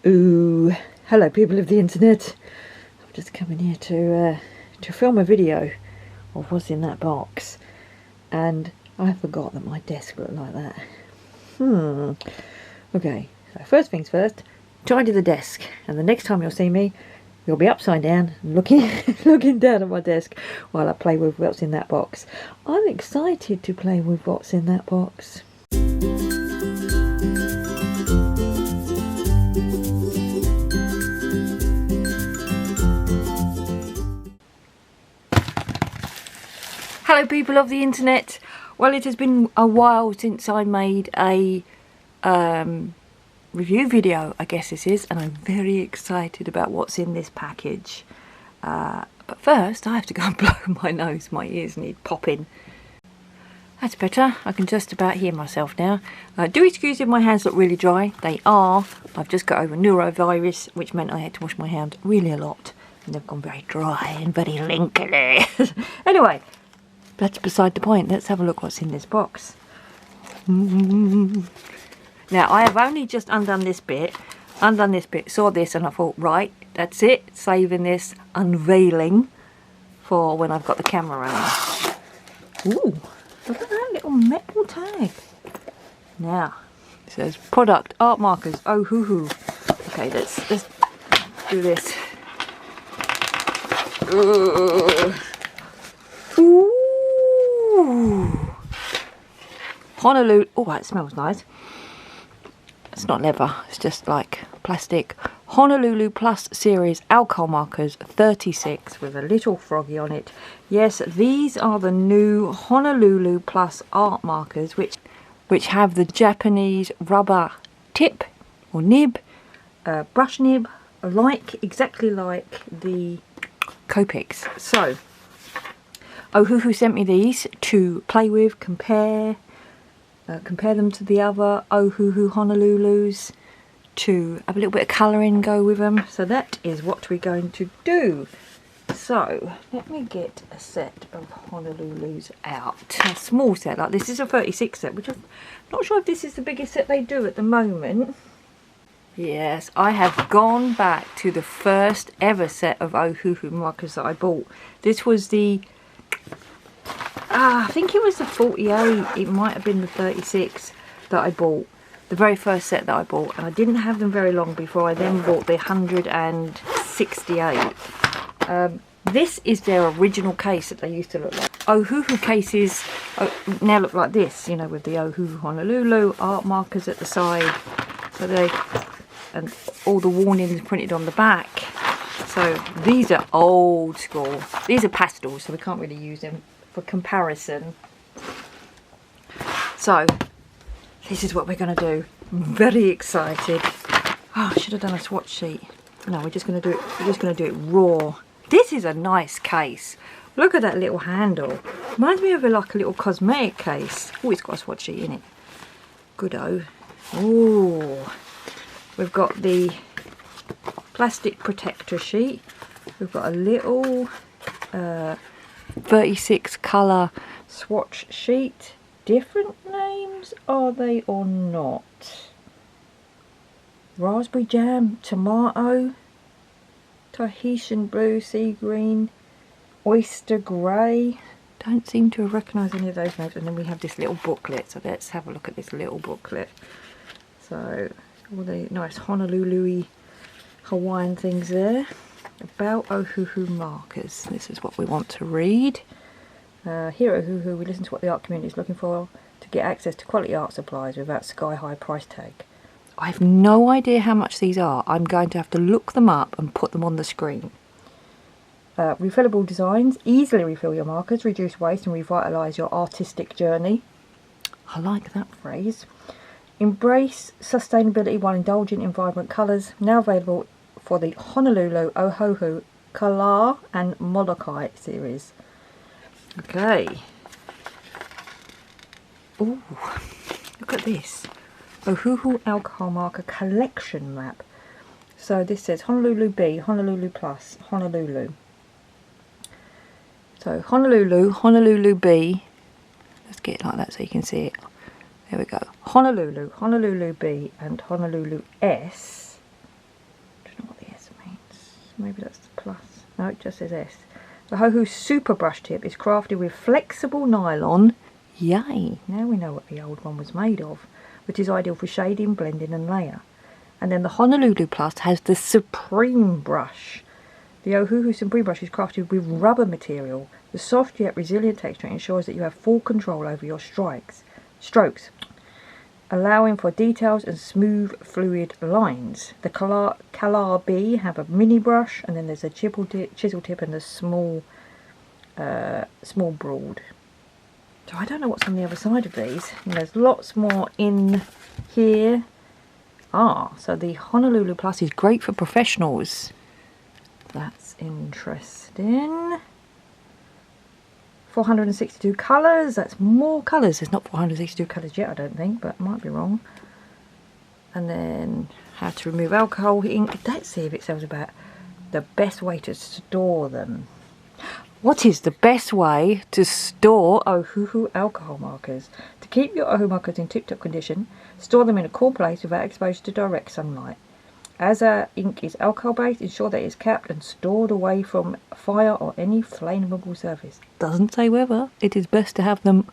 Ooh, hello people of the internet. I'm just coming here to film a video of what's in that box, and I forgot that my desk looked like that. Okay, so first things first, tidy the desk, and the next time you'll see me, you'll be upside down looking looking down at my desk while I play with what's in that box. I'm excited to play with what's in that box. Hello people of the internet. Well, it has been a while since I made a review video, I guess this is, and I'm very excited about what's in this package. But first I have to go and blow my nose. My ears need popping. That's better. I can just about hear myself now. Do excuse if my hands look really dry. They are. I've just got over neurovirus, which meant I had to wash my hands really a lot, and they've gone very dry and very wrinkly. Anyway, that's beside the point. Let's have a look what's in this box. Now, I have only just undone this bit, saw this, and I thought, right, that's it, saving this unveiling for when I've got the camera on. Ooh, look at that little metal tag. Now, it says product, art markers, Ohuhu. Okay, let's do this. Ooh. Honolulu, oh, that smells nice. It's not leather, it's just like plastic. Honolulu Plus series alcohol markers, 36, with a little froggy on it. Yes, these are the new Honolulu Plus art markers, which have the Japanese rubber tip or nib, brush nib, exactly like the Copics. So Ohuhu sent me these to play with, compare them to the other Ohuhu Honolulus, to have a little bit of colouring go with them. So that is what we're going to do. So let me get a set of Honolulus out. A small set like this is a 36 set, which I'm not sure if this is the biggest set they do at the moment. Yes, I have gone back to the first ever set of Ohuhu markers that I bought. This was the I think it was the 48, it might have been the 36 that I bought, the very first set that I bought, and I didn't have them very long before I then bought the 168. This is their original case that they used to look like. Ohuhu cases now look like this, you know, with the Ohuhu Honolulu art markers at the side, so and all the warnings printed on the back. So these are old school. These are pastels, so we can't really use them for comparison. So this is what we're going to do. I'm very excited. Oh, I should have done a swatch sheet. No, we're just going to do it. We're just going to do it raw. This is a nice case. Look at that little handle. Reminds me of like a little cosmetic case. Oh, it's got a swatch sheet in it. Good-o. Oh, we've got the plastic protector sheet. We've got a little 36 colour swatch sheet. Different names, are they or not? Raspberry jam, tomato, Tahitian blue, sea green, oyster grey. Don't seem to have recognised any of those names. And then we have this little booklet, so let's have a look at this little booklet. So all the nice Honolulu Hawaiian things there about Ohuhu markers. This is what we want to read. Here at Ohuhu, we listen to what the art community is looking for to get access to quality art supplies without sky-high price tag. I have no idea how much these are. I'm going to have to look them up and put them on the screen. Refillable designs. Easily refill your markers, reduce waste and revitalise your artistic journey. I like that phrase. Embrace sustainability while indulging in vibrant colours. Now available for the Honolulu, Ohuhu, Kala and Molokai series. Okay. Ooh, look at this. Ohuhu alcohol marker collection map. So this says Honolulu B, Honolulu Plus, Honolulu. So Honolulu, Honolulu B. Let's get it like that so you can see it. There we go. Honolulu, Honolulu B and Honolulu S. maybe that's the plus. No, it just says S. The Ohuhu Super Brush Tip is crafted with flexible nylon. Yay! Now we know what the old one was made of, which is ideal for shading, blending and layer. And then the Honolulu Plus has the Supreme Brush. The Ohuhu Supreme Brush is crafted with rubber material. The soft yet resilient texture ensures that you have full control over your strokes, allowing for details and smooth, fluid lines. The Color B have a mini brush, and then there's a chisel tip and a small broad. So I don't know what's on the other side of these. And there's lots more in here. So the Honolulu Plus is great for professionals. That's interesting. 462 colours. That's more colours. There's not 462 colours yet, I don't think, but I might be wrong. And then how to remove alcohol ink. Let's see if it tells about the best way to store them. What is the best way to store Ohuhu alcohol markers? To keep your Ohuhu markers in tip-top condition, store them in a cool place without exposure to direct sunlight. As our ink is alcohol-based, ensure that it is capped and stored away from fire or any flammable surface. Doesn't say whether. It is best to have them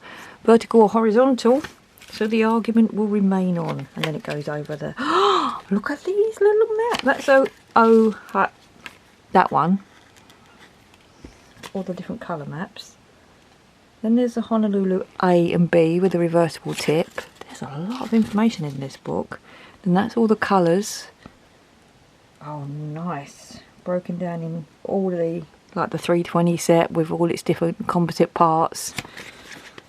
vertical or horizontal, so the argument will remain on. And then it goes over the... look at these little maps. That's that one. All the different colour maps. Then there's the Honolulu A and B with a reversible tip. There's a lot of information in this book. And that's all the colours. Oh, nice. Broken down in all the, like the 320 set with all its different composite parts.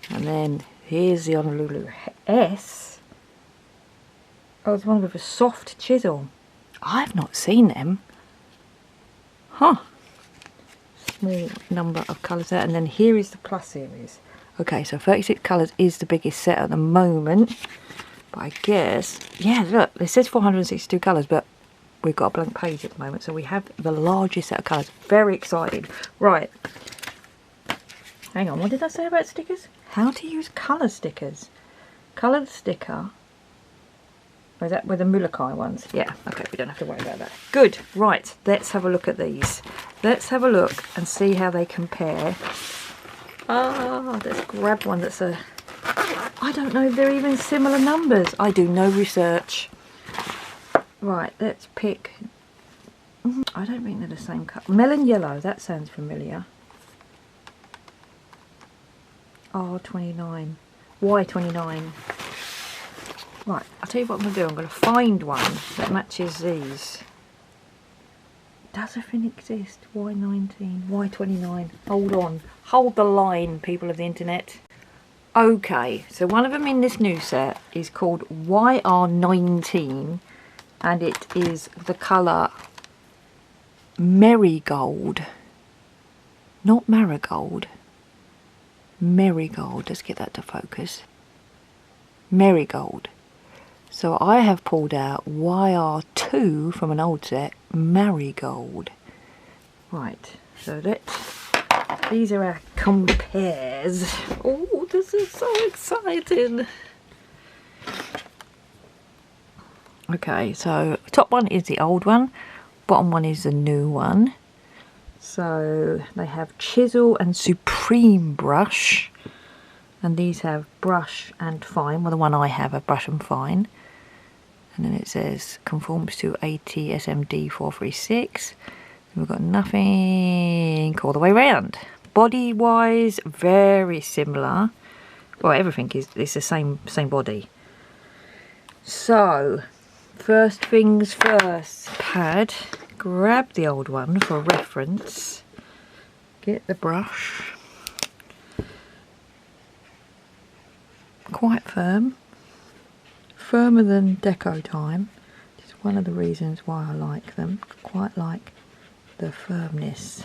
And then here's the Honolulu S. Oh, it's one with a soft chisel. I've not seen them. Huh. Small number of colours there. And then here is the Plus series. Okay, so 36 colours is the biggest set at the moment. But I guess, yeah, look, it says 462 colours, but we've got a blank page at the moment, so we have the largest set of colours. Very excited. Right. Hang on, what did I say about stickers? How to use colour stickers. Coloured sticker. Or is that with the Mulukai ones? Yeah, okay, we don't have to worry about that. Good, right, let's have a look at these. Let's have a look and see how they compare. Let's grab one that's a... I don't know if they're even similar numbers. I do no research. Right, let's pick... I don't think they're the same colour. Melon yellow, that sounds familiar. R29. Y29. Right, I'll tell you what I'm going to do. I'm going to find one that matches these. Does everything exist? Y19, Y29. Hold on. Hold the line, people of the internet. Okay, so one of them in this new set is called YR19. And it is the colour Marigold. Not Marigold. Marigold. Let's get that to focus. Marigold. So I have pulled out YR2 from an old set, Marigold. Right, so these are our compares. Oh, this is so exciting. Okay, so top one is the old one, bottom one is the new one. So they have Chisel and Supreme Brush, and these have Brush and Fine. Well, the one I have, a Brush and Fine. And then it says conforms to ATSMD 436. We've got nothing all the way around. Body wise, very similar. Well, everything is the same body. So first things first, pad, grab the old one for reference, get the brush, quite firm, firmer than Deco Time, which is one of the reasons why I like them, quite like the firmness.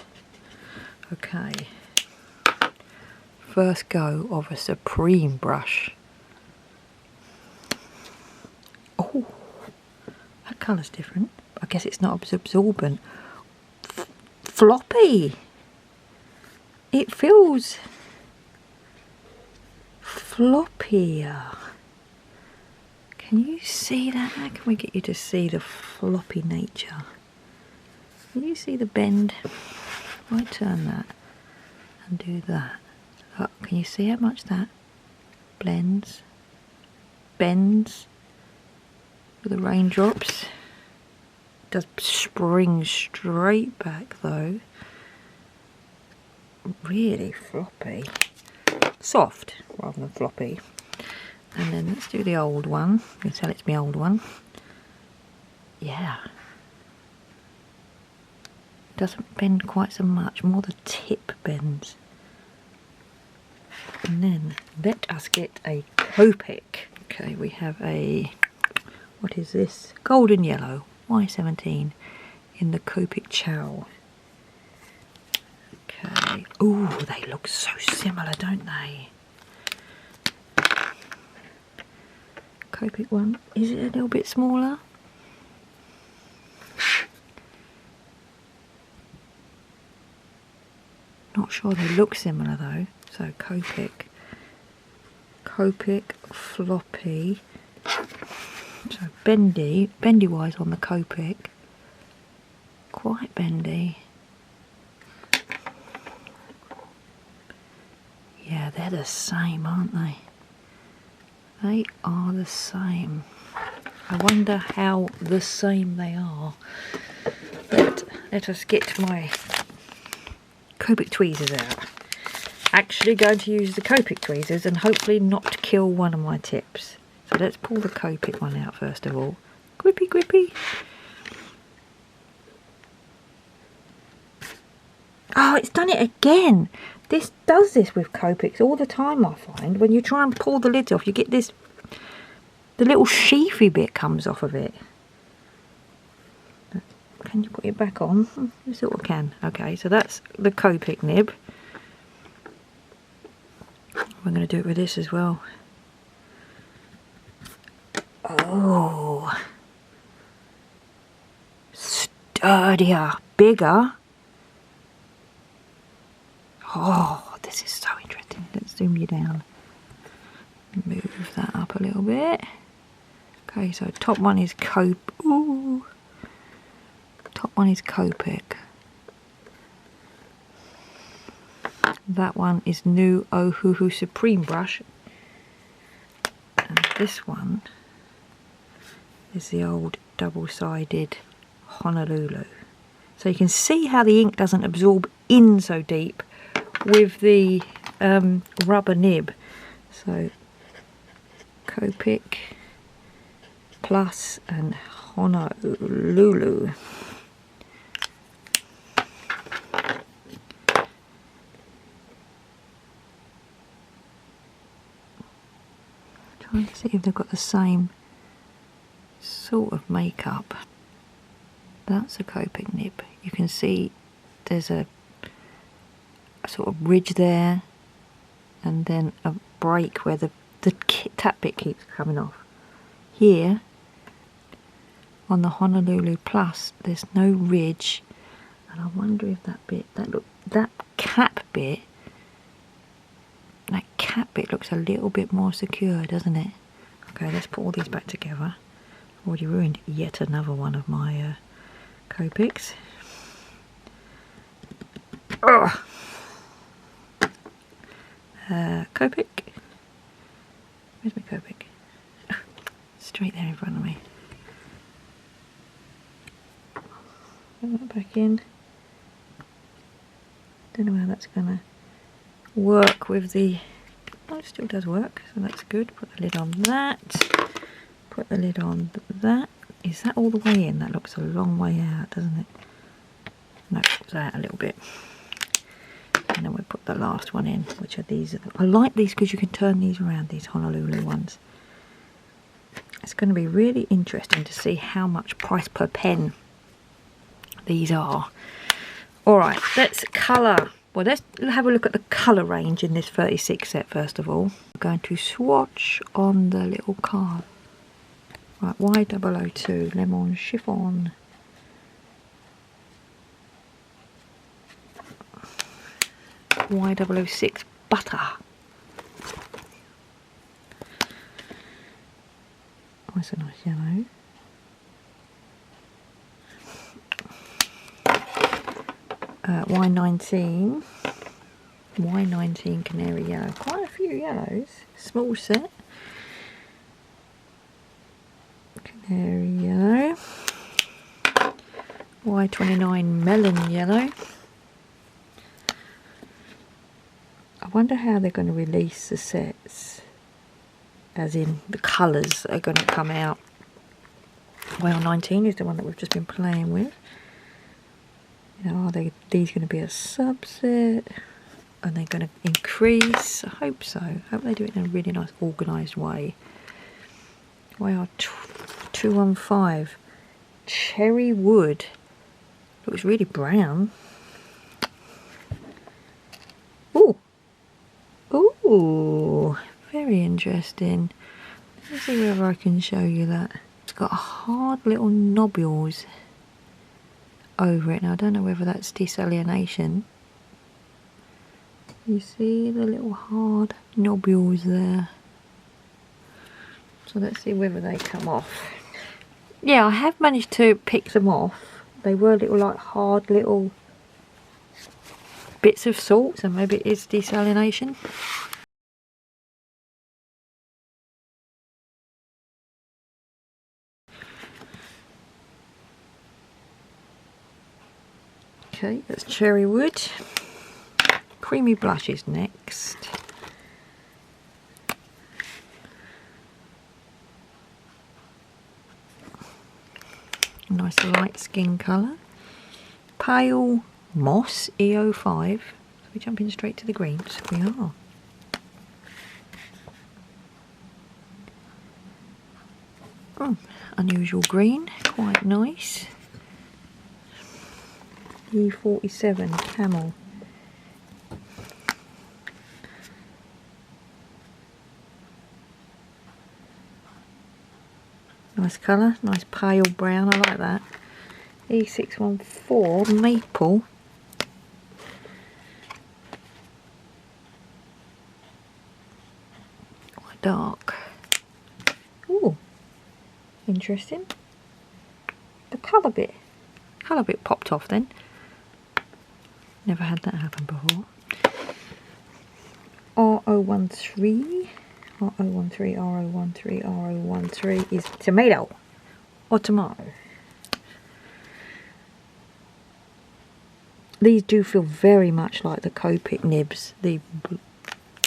Okay, first go of a Supreme brush. Oh, that colour's different. I guess it's not as absorbent. Floppy. It feels floppier. Can you see that? How can we get you to see the floppy nature? Can you see the bend? If I turn that and do that, look, can you see how much that blends, bends with the raindrops? It does spring straight back though. Really floppy. Soft rather than floppy. And then let's do the old one. You can tell it's my old one. Yeah. Doesn't bend quite so much, more the tip bends. And then let us get a Copic. Okay, we have a, what is this? Golden yellow, Y17 in the Copic Ciao. Okay. Ooh, they look so similar, don't they? Copic one. Is it a little bit smaller? Not sure, they look similar though. So Copic, floppy. So bendy wise on the Copic. Quite bendy. Yeah, they're the same, aren't they? They are the same. I wonder how the same they are. But let us get my Copic tweezers out. Actually going to use the Copic tweezers and hopefully not kill one of my tips. So let's pull the Copic one out first of all. Grippy, grippy. Oh, it's done it again. This does this with Copics all the time, I find. When you try and pull the lids off, you get this, the little sheathy bit comes off of it. Can you put it back on? You sort of can. Okay, so that's the Copic nib. We're going to do it with this as well. Oh. Sturdier. Bigger. Oh, this is so interesting. Let's zoom you down. Move that up a little bit. Okay, so top one is Ooh. Top one is Copic. That one is new Ohuhu Supreme brush. And this one is the old double-sided Honolulu. So you can see how the ink doesn't absorb in so deep with the rubber nib. So Copic Plus and Honolulu. Trying to see if they've got the same sort of makeup. That's a Copic nib. You can see there's a sort of ridge there and then a break where the tap bit keeps coming off. Here on the Honolulu Plus there's no ridge, and I wonder if that bit, that cap bit looks a little bit more secure, doesn't it? Okay, let's put all these back together. I've already ruined yet another one of my Copics. Copic. Where's my Copic? Straight there in front of me. Put that back in. Don't know how that's gonna work with the. Oh, it still does work, so that's good. Put the lid on that. Put the lid on that. Is that all the way in? That looks a long way out, doesn't it? No, it's out a little bit. And then we put the last one in, which are these. I like these because you can turn these around, these Honolulu ones. It's going to be really interesting to see how much price per pen these are. Alright, let's colour. Well, let's have a look at the colour range in this 36 set first of all. I'm going to swatch on the little card. Right, Y002, Lemon Chiffon. Y006, Butter. Oh, that's a nice yellow. Y19. Y19 Canary Yellow. Quite a few yellows. Small set. Canary Yellow. Y29 Melon Yellow. I wonder how they're going to release the sets. As in the colours that are going to come out. Y19 is the one that we've just been playing with. You know, are these going to be a subset? Are they going to increase? I hope so. I hope they do it in a really nice organised way. YR215 Cherry Wood. Looks really brown. Ooh. Ooh. Very interesting. Let's see whether I can show you that. It's got hard little nobules over it. Now I don't know whether that's desalination. You see the little hard nobules there. So let's see whether they come off. Yeah, I have managed to pick them off. They were little like hard little bits of salt, so maybe it is desalination. Okay, that's Cherry Wood. Creamy Blushes next. Nice light skin colour. Pale Moss EO5. Are we jumping straight to the greens? We are. Oh, unusual green, quite nice. E47 Camel. Nice colour, nice pale brown, I like that. E614 Maple. Quite dark. Ooh, interesting. The colour bit popped off then. Never had that happen before. R013, R013, R013, R013 is tomato or tomato. These do feel very much like the Copic nibs. The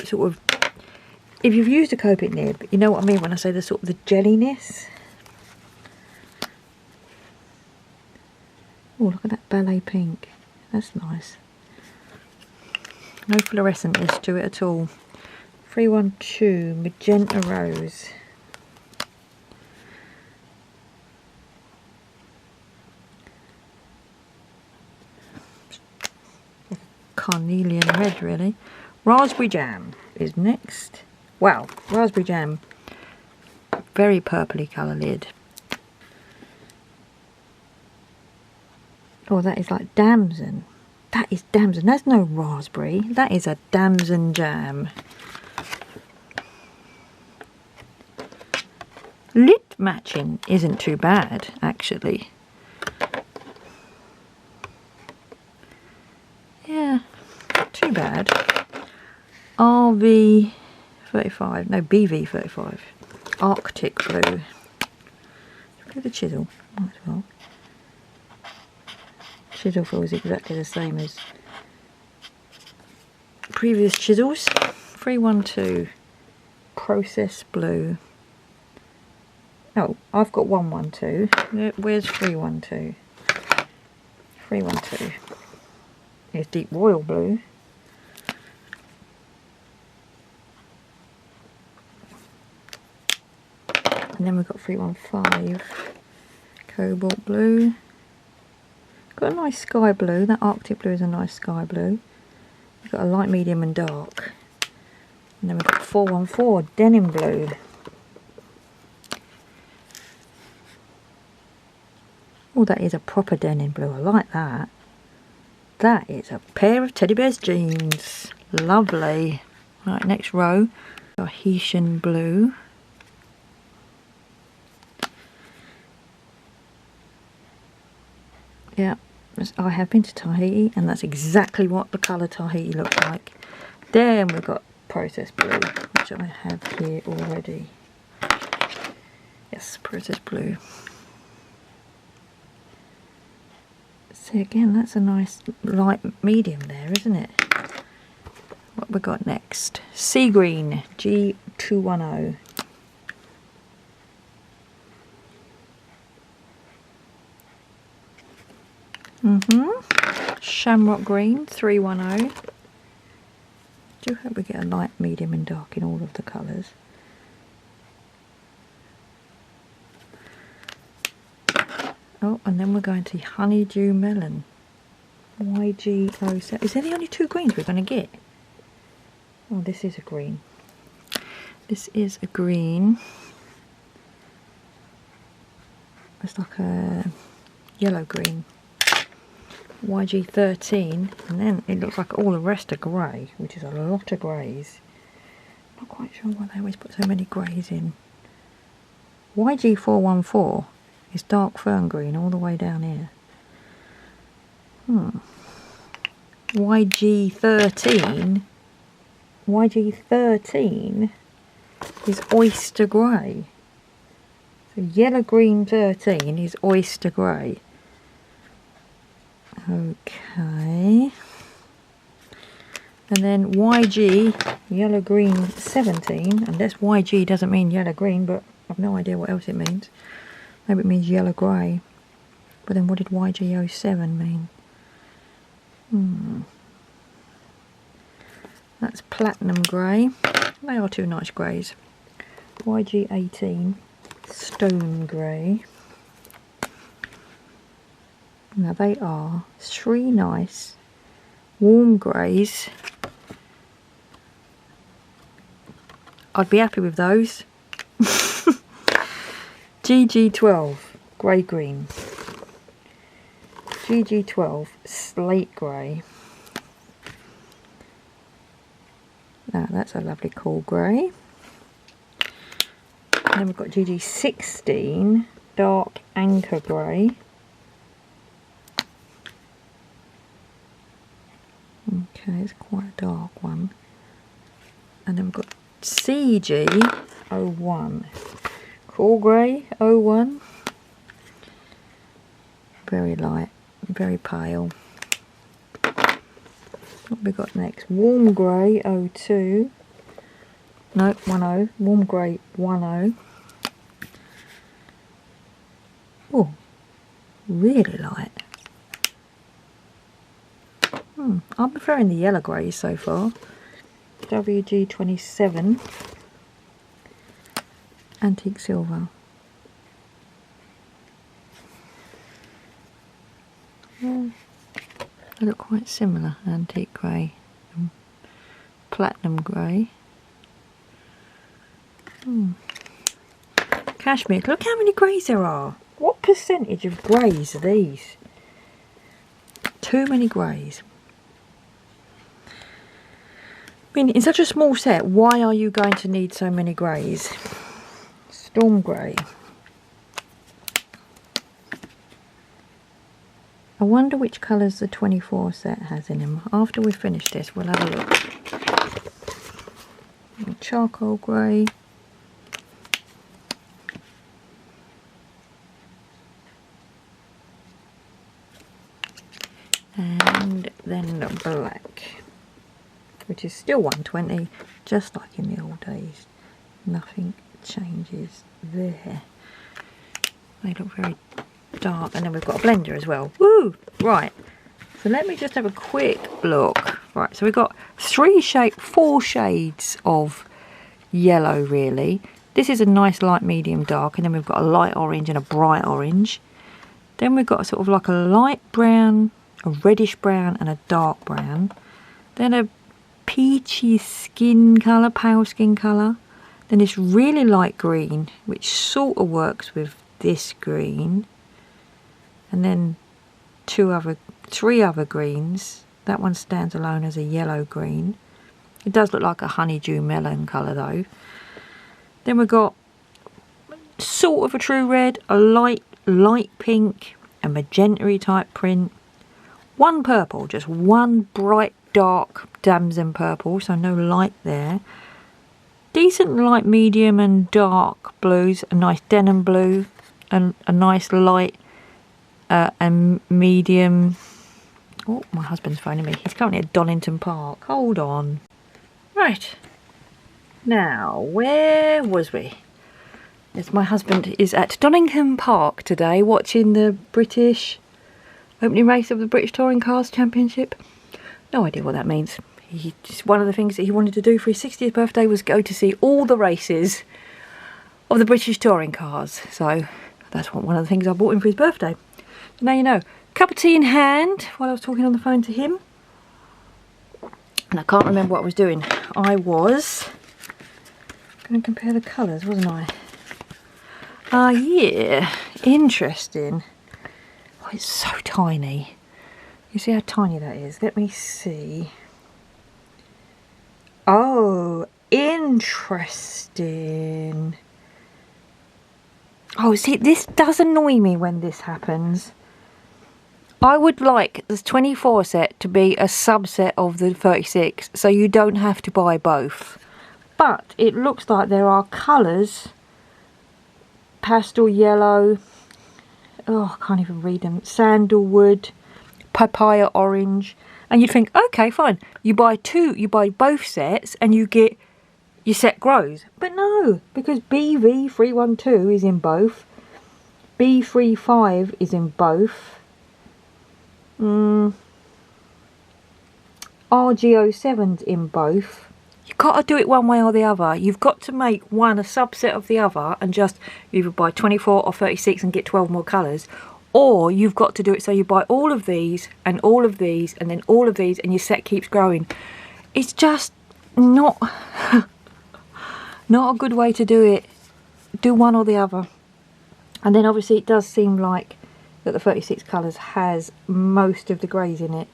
sort of, if you've used a Copic nib, you know what I mean when I say the sort of the jelliness. Oh, look at that ballet pink. That's nice. No fluorescentness to it at all. 312 Magenta Rose. Carnelian red, really. Raspberry Jam is next. Wow, Raspberry Jam. Very purpley colour lid. Oh, that is like damson. That is damson. That's no raspberry. That is a damson jam. Lid matching isn't too bad, actually. Yeah, not too bad. RV35, no, BV35. Arctic Blue. Look at the chisel. Might as well. Chisel feels exactly the same as previous chisels. 312 Process Blue. Oh, I've got 112. Where's 312? 312. Here's Deep Royal Blue. And then we've got 315 Cobalt Blue. Got a nice sky blue. That Arctic Blue is a nice sky blue. We've got a light, medium and dark. And then we've got 414 Denim Blue. Oh, that is a proper denim blue. I like that. That is a pair of teddy bear's jeans. Lovely. Right, next row. Tahitian Blue. Yeah, I have been to Tahiti, and that's exactly what the colour Tahiti looks like. Then we've got Process Blue, which I have here already. Yes, Process Blue. See, again, that's a nice light medium there, isn't it? What we got next? Sea Green, G210. Shamrock Green, 310. Do hope we get a light, medium and dark in all of the colours. Oh, and then we're going to Honeydew Melon, YG07. Is there the only two greens we're going to get? Oh, this is a green. This is a green. It's like a yellow green. YG13, and then it looks like all the rest are grey, which is a lot of greys. Not quite sure why they always put so many greys in. YG414 is dark fern green all the way down here. YG13 is oyster grey. So yellow green 13 is oyster grey. Okay, and then YG yellow green 17, unless YG doesn't mean yellow green, but I've no idea what else it means. Maybe it means yellow grey, but then what did YG07 mean? That's platinum grey. They are two nice greys. YG18 stone grey. Now they are three nice warm greys. I'd be happy with those. GG12 grey green. GG12 slate grey. Now that's a lovely cool grey. And then we've got GG16 dark anchor grey. Okay, it's quite a dark one. And then we've got CG01. Cool grey 01. Very light, very pale. What have we got next? Warm grey 02. No, 10. Warm grey 10. Oh, really light. I'm preferring the yellow greys so far. WG27 Antique Silver. They look quite similar. Antique grey and platinum grey. Cashmere. Look how many greys there are. What percentage of greys are these? Too many greys. I mean, in such a small set, why are you going to need so many greys? Storm grey. I wonder which colours the 24 set has in them. After we finish this, we'll have a look. Charcoal grey. And then the black, which is still 120, just like in the old days. Nothing changes there. They look very dark. And then we've got a blender as well. Woo! Right, so let me just have a quick look. Right, so we've got four shades of yellow really. This is a nice light, medium, dark, and then we've got a light orange and a bright orange. Then we've got a sort of like a light brown, a reddish brown and a dark brown. Then a peachy skin colour, pale skin colour. Then this really light green, which sort of works with this green. And then three other greens. That one stands alone as a yellow green. It does look like a honeydew melon colour though. Then we've got sort of a true red, a light pink, a magenta type print, one purple, just one bright dark damson purple, so no light there. Decent light medium and dark blues, a nice denim blue, and a nice light and medium. Oh, my husband's phoning me. He's currently at Donington Park. Hold on. Right. Now, where was we? Yes, my husband is at Donington Park today watching the British opening race of the British Touring Cars Championship. No idea what that means. Just one of the things that he wanted to do for his 60th birthday was go to see all the races of the British touring cars. So that's one of the things I bought him for his birthday. So now you know. Cup of tea in hand while I was talking on the phone to him. And I can't remember what I was doing. I was going to compare the colours, wasn't I? Yeah. Interesting. Oh, it's so tiny. You see how tiny that is? Let me see. Oh, interesting. Oh, see, this does annoy me when this happens. I would like the 24 set to be a subset of the 36, so you don't have to buy both. But it looks like there are colours, pastel yellow, oh, I can't even read them, sandalwood, papaya orange, and you'd think, okay, fine, you buy both sets and you get your set grows. But no, because BV312 is in both, B35 is in both, RG07's in both. You've got to do it one way or the other. You've got to make one a subset of the other and just either buy 24 or 36 and get 12 more colours. Or you've got to do it so you buy all of these and all of these and then all of these and your set keeps growing. It's just not a good way to do it. Do one or the other. And then obviously it does seem like that the 36 colours has most of the greys in it.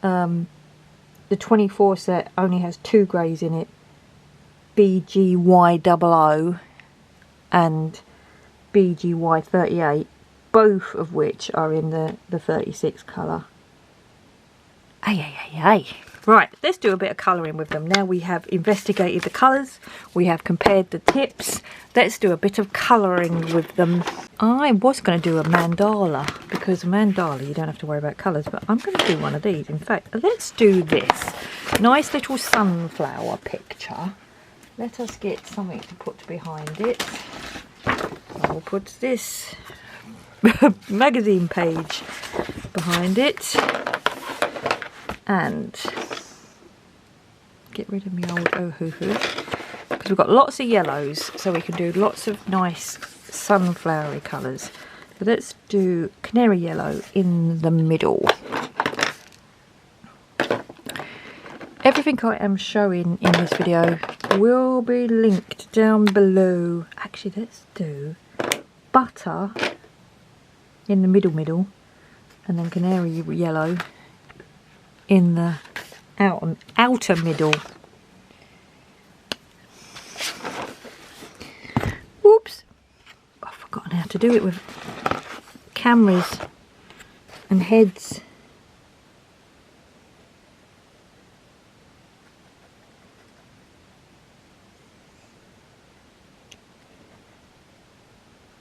The 24 set only has 2 greys in it, BGY00 and BGY38, both of which are in the 36 colour. Ay. Right, let's do a bit of colouring with them. Now we have investigated the colours, we have compared the tips, let's do a bit of colouring with them. I was going to do a mandala, because a mandala you don't have to worry about colours, but I'm going to do one of these. In fact, let's do this. Nice little sunflower picture. Let us get something to put behind it. I'll put this magazine page behind it. And get rid of my old Ohuhu, because we've got lots of yellows, so we can do lots of nice sunflowery colours. So let's do canary yellow in the middle. Everything I am showing in this video will be linked down below. Actually, let's do butter in the middle, and then canary yellow in the outer middle. Whoops, I've forgotten how to do it with cameras and heads.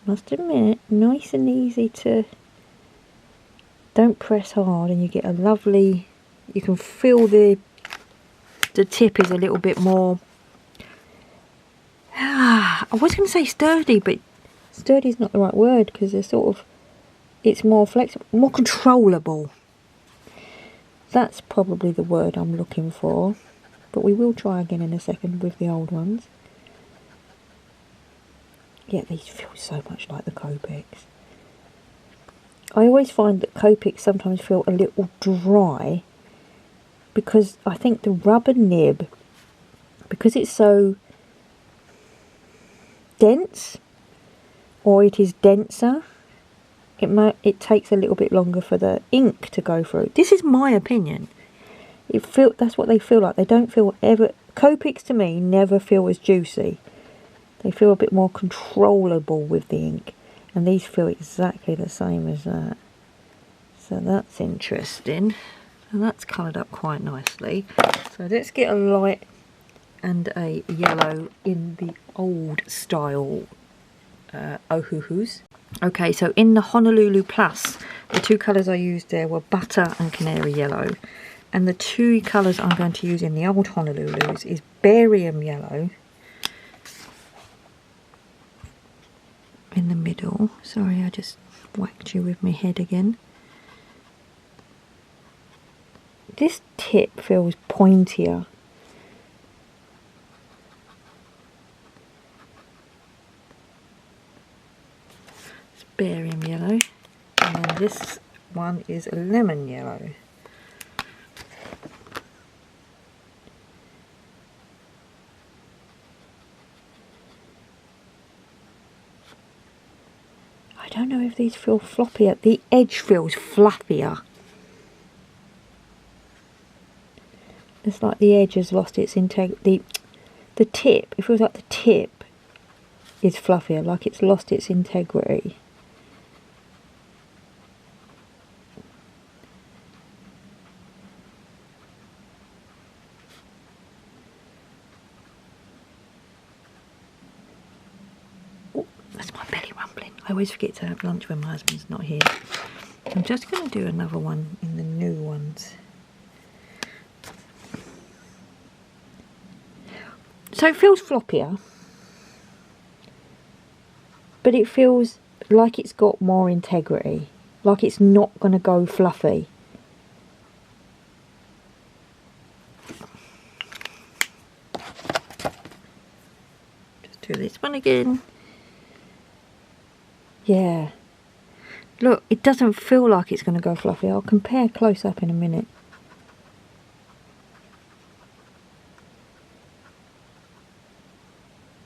Must admit, nice and easy to, don't press hard and you get a lovely, you can feel the tip is a little bit more, I was going to say sturdy, but sturdy is not the right word, because they're sort of, it's more flexible, more controllable. That's probably the word I'm looking for, but we will try again in a second with the old ones. Yeah, these feel so much like the Copics. I always find that Copics sometimes feel a little dry, because I think the rubber nib, because it's so dense, or it is denser, it takes a little bit longer for the ink to go through. This is my opinion. That's what they feel like. They don't feel ever, Copics to me never feel as juicy. They feel a bit more controllable with the ink, and these feel exactly the same as that. So that's interesting. And that's coloured up quite nicely. So let's get a light and a yellow in the old style Ohuhus. Okay, so in the Honolulu Plus, the two colours I used there were butter and canary yellow. And the two colours I'm going to use in the old Honolulus is barium yellow in the middle. Sorry, I just whacked you with my head again. This tip feels pointier. It's barium yellow. And then this one is lemon yellow. I don't know if these feel floppier. The edge feels fluffier. It's like the edge has lost its integrity. The tip, it feels like the tip is fluffier, like it's lost its integrity. Oh, that's my belly rumbling. I always forget to have lunch when my husband's not here. I'm just going to do another one in the new ones. So it feels floppier, but it feels like it's got more integrity, like it's not going to go fluffy. Just do this one again. Yeah. Look, it doesn't feel like it's going to go fluffy. I'll compare close up in a minute.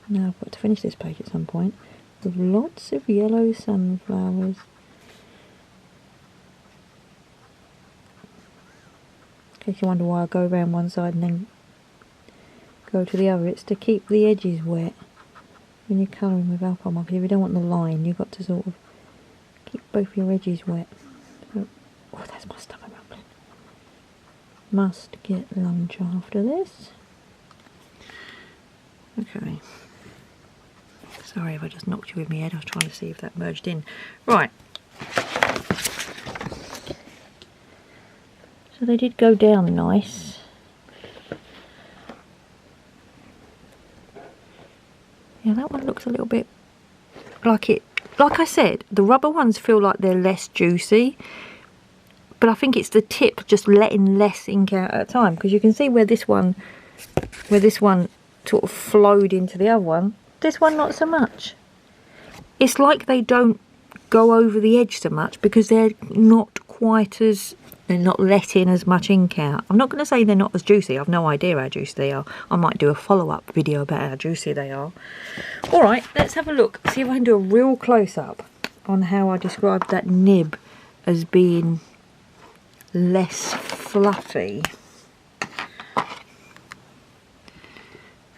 Now I've got to finish this page at some point with lots of yellow sunflowers. In case you wonder why I go around one side and then go to the other, it's to keep the edges wet when you're colouring with alcohol markers. If you don't want the line, you've got to sort of keep both your edges wet. So, oh, that's my stomach rumbling. Must get lunch after this. Okay. Sorry if I just knocked you with my head. I was trying to see if that merged in. Right. So they did go down nice. Yeah, that one looks a little bit like it. Like I said, the rubber ones feel like they're less juicy. But I think it's the tip just letting less ink out at a time. Because you can see where this one sort of flowed into the other one. This one not so much. It's like they don't go over the edge so much because they're not quite as, they're not letting as much ink out. I'm not going to say they're not as juicy. I've no idea how juicy they are. I might do a follow-up video about how juicy they are. Alright, let's have a look. See if I can do a real close-up on how I described that nib as being less fluffy.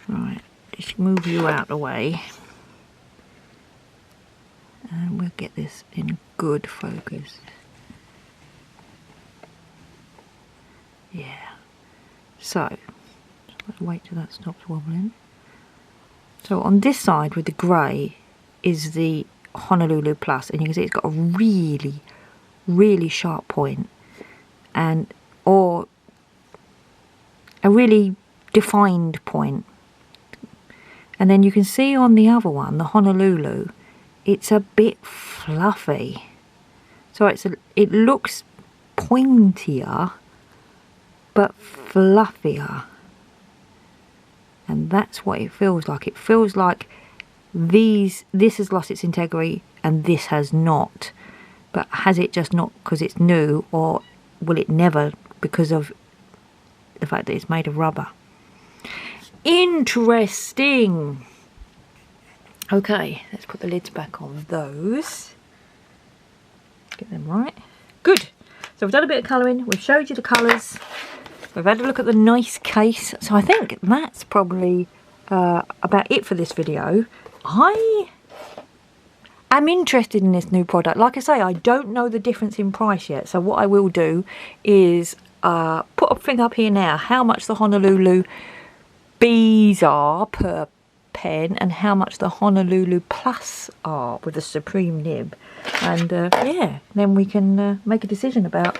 Right. Just move you out of the way and we'll get this in good focus. Yeah. So, let's wait till that stops wobbling. So on this side with the grey is the Honolulu Plus, and you can see it's got a really, really sharp point, and or a really defined point. And then you can see on the other one, the Honolulu, it's a bit fluffy. So it looks pointier, but fluffier. And that's what it feels like. It feels like this has lost its integrity and this has not. But has it just not because it's new, or will it never because of the fact that it's made of rubber? Interesting. Okay, let's put the lids back on those. Get them right. Good. So we've done a bit of colouring. We've showed you the colours. We've had a look at the nice case. So I think that's probably about it for this video. am interested in this new product. Like I say, I don't know the difference in price yet. So what I will do is put a thing up here now, how much the Honolulu Bs are per pen and how much the Honolulu Plus are with the Supreme nib. And yeah, then we can make a decision about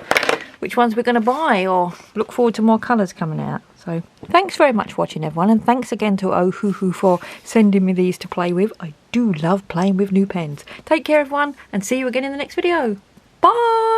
which ones we're going to buy, or look forward to more colours coming out. So thanks very much for watching, everyone, and thanks again to Ohuhu for sending me these to play with. I do love playing with new pens. Take care, everyone, and see you again in the next video. Bye!